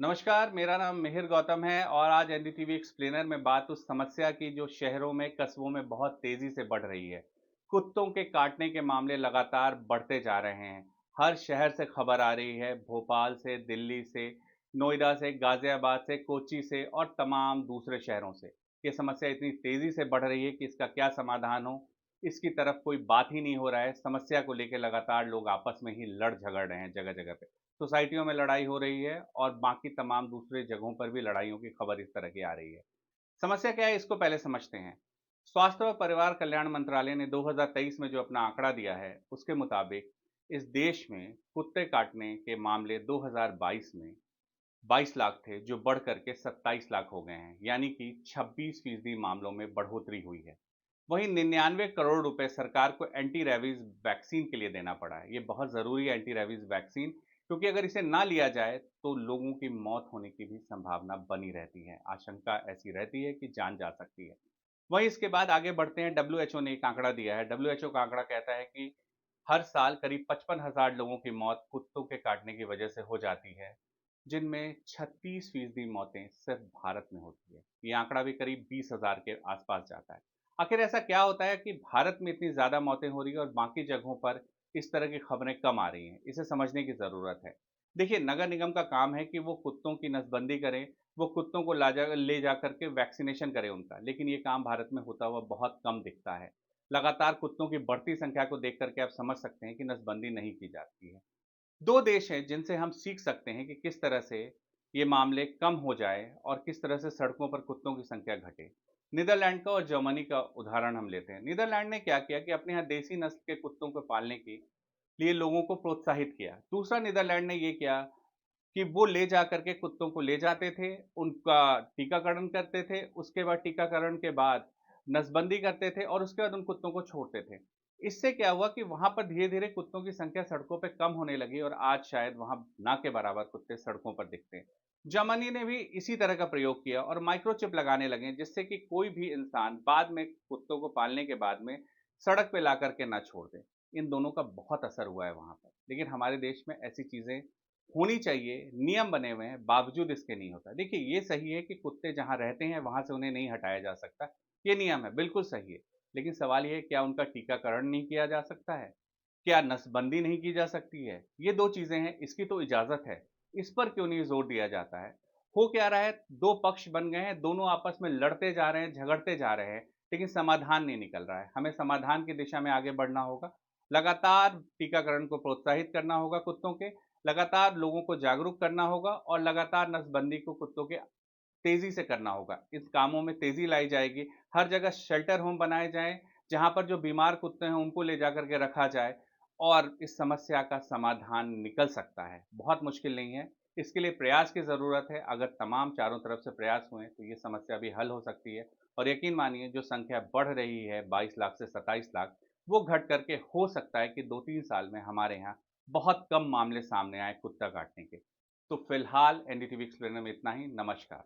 नमस्कार, मेरा नाम मिहिर गौतम है और आज एनडीटीवी एक्सप्लेनर में बात उस समस्या की जो शहरों में, कस्बों में बहुत तेजी से बढ़ रही है। कुत्तों के काटने के मामले लगातार बढ़ते जा रहे हैं। हर शहर से खबर आ रही है, भोपाल से, दिल्ली से, नोएडा से, गाजियाबाद से, कोच्चि से और तमाम दूसरे शहरों से। ये समस्या इतनी तेजी से बढ़ रही है कि इसका क्या समाधान हो, इसकी तरफ कोई बात ही नहीं हो रहा है। समस्या को लेकर लगातार लोग आपस में ही लड़ झगड़ रहे हैं जगह-जगह पे। सोसाइटियों में लड़ाई हो रही है और बाकी तमाम दूसरे जगहों पर भी लड़ाइयों की खबर इस तरह की आ रही है। समस्या क्या है, इसको पहले समझते हैं। स्वास्थ्य व परिवार कल्याण मंत्रालय ने 2023 में जो अपना आंकड़ा दिया है, उसके मुताबिक इस देश में कुत्ते काटने के मामले 2022 में 22 लाख थे, जो बढ़ करके 27 लाख हो गए हैं, यानी कि 26% मामलों में बढ़ोतरी हुई है। वहीं 99 करोड़ रुपए सरकार को एंटी रेबीज वैक्सीन के लिए देना पड़ा है। ये बहुत ज़रूरी है एंटी रेबीज वैक्सीन, क्योंकि अगर इसे ना लिया जाए तो लोगों की मौत होने की भी संभावना बनी रहती है। आशंका ऐसी रहती है कि जान जा सकती है। वहीं इसके बाद आगे बढ़ते हैं। डब्ल्यूएचओ ने एक आंकड़ा दिया है। डब्ल्यूएचओ का आंकड़ा कहता है कि हर साल करीब 55,000 लोगों की मौत कुत्तों के काटने की वजह से हो जाती है, जिनमें 36% मौतें सिर्फ भारत में होती है। ये आंकड़ा भी करीब 20,000 के आसपास जाता है। आखिर ऐसा क्या होता है कि भारत में इतनी ज़्यादा मौतें हो रही है और बाकी जगहों पर इस तरह की खबरें कम आ रही हैं? इसे समझने की ज़रूरत है। देखिए, नगर निगम का काम है कि वो कुत्तों की नसबंदी करें, वो कुत्तों को ले जा करके वैक्सीनेशन करें उनका, लेकिन ये काम भारत में होता हुआ बहुत कम दिखता है। लगातार कुत्तों की बढ़ती संख्या को देख करके आप समझ सकते हैं कि नसबंदी नहीं की जाती है। 2 देश हैं जिनसे हम सीख सकते हैं कि किस तरह से ये मामले कम हो जाए और किस तरह से सड़कों पर कुत्तों की संख्या घटे। नीदरलैंड का और जर्मनी का उदाहरण हम लेते हैं। नीदरलैंड ने क्या किया कि अपने यहाँ देसी नस्ल के कुत्तों को पालने के लिए लोगों को प्रोत्साहित किया। दूसरा, नीदरलैंड ने ये किया कि वो ले जा करके कुत्तों को ले जाते थे, उनका टीकाकरण करते थे, उसके बाद टीकाकरण के बाद नसबंदी करते थे और उसके बाद उन कुत्तों को छोड़ते थे। इससे क्या हुआ कि वहाँ पर धीरे-धीरे कुत्तों की संख्या सड़कों पे कम होने लगी और आज शायद वहाँ ना के बराबर कुत्ते सड़कों पर दिखते हैं। जर्मनी ने भी इसी तरह का प्रयोग किया और माइक्रोचिप लगाने लगे, जिससे कि कोई भी इंसान बाद में कुत्तों को पालने के बाद में सड़क पे ला कर के ना छोड़ दे। इन दोनों का बहुत असर हुआ है वहाँ पर। लेकिन हमारे देश में ऐसी चीज़ें होनी चाहिए, नियम बने हुए हैं, बावजूद इसके नहीं होता। देखिए, ये सही है कि कुत्ते जहाँ रहते हैं वहाँ से उन्हें नहीं हटाया जा सकता, ये नियम है, बिल्कुल सही है। लेकिन सवाल ये है, क्या उनका टीकाकरण नहीं किया जा सकता है? क्या नसबंदी नहीं की जा सकती है? ये 2 चीज़ें हैं, इसकी तो इजाज़त है। इस पर क्यों नहीं ज़ोर दिया जाता है? हो क्या रहा है, 2 पक्ष बन गए हैं, दोनों आपस में लड़ते जा रहे हैं, झगड़ते जा रहे हैं, लेकिन समाधान नहीं निकल रहा है। हमें समाधान की दिशा में आगे बढ़ना होगा। लगातार टीकाकरण को प्रोत्साहित करना होगा कुत्तों के, लगातार लोगों को जागरूक करना होगा और लगातार नसबंदी को कुत्तों के तेज़ी से करना होगा। इन कामों में तेज़ी लाई जाएगी। हर जगह शेल्टर होम बनाए जाएँ, जहाँ पर जो बीमार कुत्ते हैं उनको ले जाकर के रखा जाए और इस समस्या का समाधान निकल सकता है। बहुत मुश्किल नहीं है, इसके लिए प्रयास की ज़रूरत है। अगर तमाम चारों तरफ से प्रयास हुए तो ये समस्या भी हल हो सकती है और यकीन मानिए, जो संख्या बढ़ रही है 22 लाख से 27 लाख, वो घट करके हो सकता है कि 2-3 साल में हमारे यहाँ बहुत कम मामले सामने आए कुत्ता काटने के। तो फिलहाल एनडीटीवी एक्सप्लेनर में इतना ही। नमस्कार।